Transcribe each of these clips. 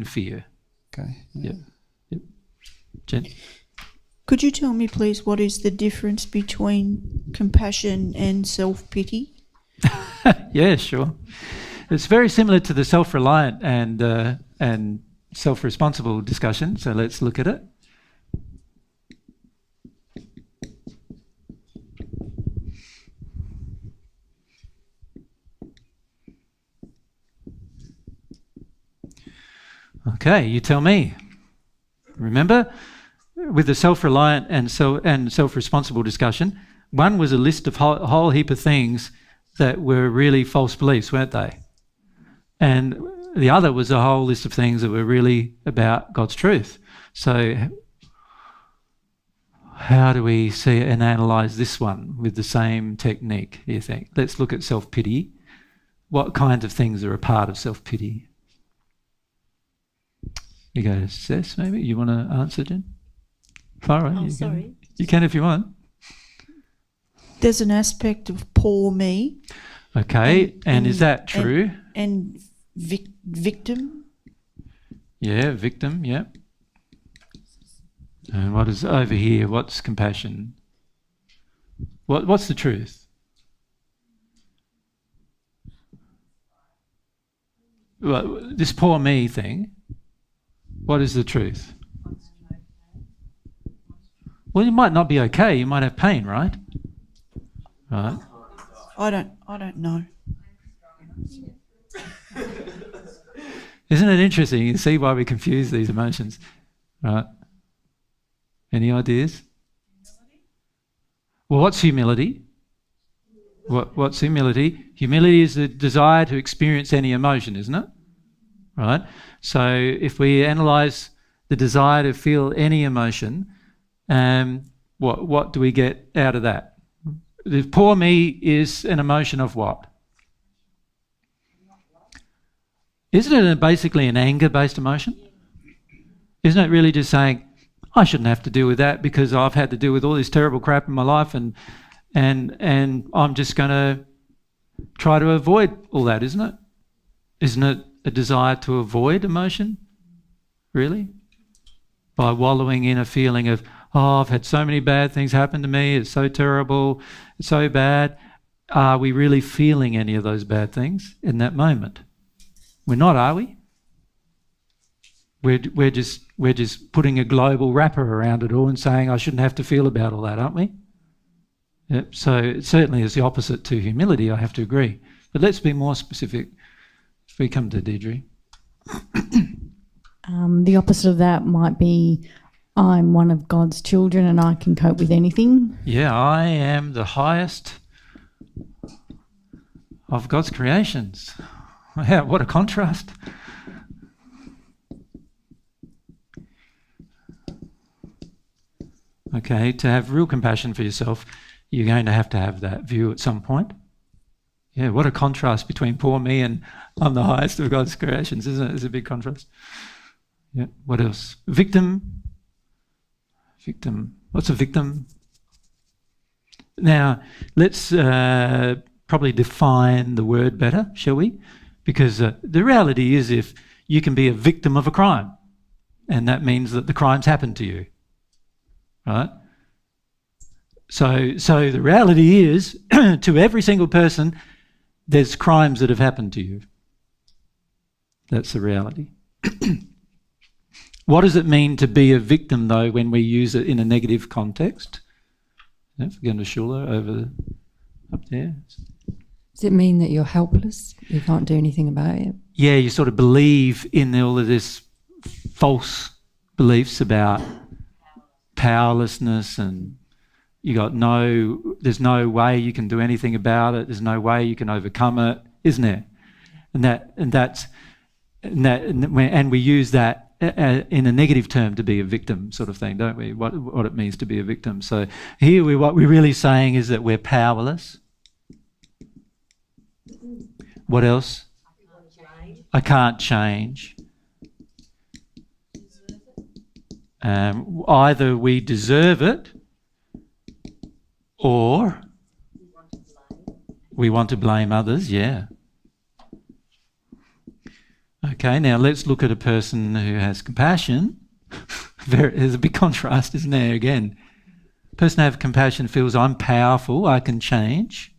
fear. Okay. Yep. Jen? Could you tell me, please, what is the difference between compassion and self-pity? Yeah, sure. It's very similar to the self-reliant and self-responsible discussion, so let's look at it. Okay, you tell me. Remember, with the self-reliant and self-responsible discussion, one was a list of a whole heap of things that were really false beliefs, weren't they? And the other was a whole list of things that were really about God's truth. So how do we see and analyse this one with the same technique, do you think? Let's look at self-pity. What kinds of things are a part of self-pity? You go to Cess, maybe? You want to answer, Jen? Far away. Oh, sorry. You can if you want. There's an aspect of poor me. Okay, and is that true? And victim. Yeah, victim, yeah. And what is over here? What's compassion? What's the truth? Well, this poor me thing, what is the truth? Well, you might not be okay, you might have pain, right? Right. I don't know. Isn't it interesting? You see why we confuse these emotions, right? Any ideas? Well, what's humility? What's humility? Humility is the desire to experience any emotion, isn't it? Right? So if we analyse the desire to feel any emotion, what do we get out of that? The poor me is an emotion of what? Isn't it basically an anger-based emotion? Isn't it really just saying, I shouldn't have to deal with that because I've had to deal with all this terrible crap in my life and I'm just going to try to avoid all that, isn't it? Isn't it a desire to avoid emotion? Really? By wallowing in a feeling of, oh, I've had so many bad things happen to me, it's so terrible, it's so bad. Are we really feeling any of those bad things in that moment? We're not, are we? We're just putting a global wrapper around it all and saying I shouldn't have to feel about all that, aren't we? Yep. So it certainly is the opposite to humility, I have to agree. But let's be more specific. If we come to Deirdre. The opposite of that might be I'm one of God's children and I can cope with anything. Yeah, I am the highest of God's creations. Yeah, what a contrast. Okay, to have real compassion for yourself, you're going to have that view at some point. Yeah, what a contrast between poor me and I'm the highest of God's creations, isn't it? It's a big contrast. Yeah, what else? Victim. What's a victim? Now, let's probably define the word better, shall we? Because the reality is if you can be a victim of a crime, and that means that the crime's happened to you, right? So the reality is, to every single person, there's crimes that have happened to you. That's the reality. What does it mean to be a victim, though, when we use it in a negative context? Yeah, we're going to Shula over up there. Does it mean that you're helpless? You can't do anything about it? Yeah, you sort of believe in all of this false beliefs about powerlessness and there's no way you can do anything about it. There's no way you can overcome it, isn't there? And we use that in a negative term to be a victim sort of thing, don't we? What it means to be a victim. So here what we're really saying is that we're powerless. What else? I can't change. Either we deserve it or we want to blame others, yeah. Okay, now let's look at a person who has compassion. There's a big contrast, isn't there, again? Person who has compassion feels I'm powerful, I can change.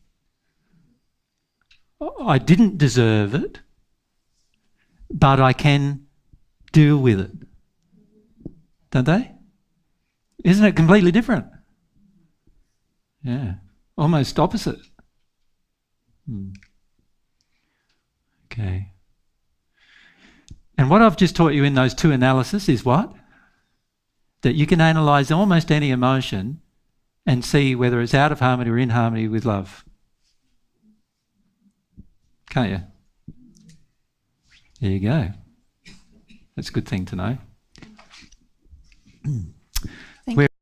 I didn't deserve it, but I can deal with it. Don't they? Isn't it completely different? Yeah, almost opposite. Okay. And what I've just taught you in those two analyses is what? That you can analyse almost any emotion and see whether it's out of harmony or in harmony with love. Can't you? There you go. That's a good thing to know.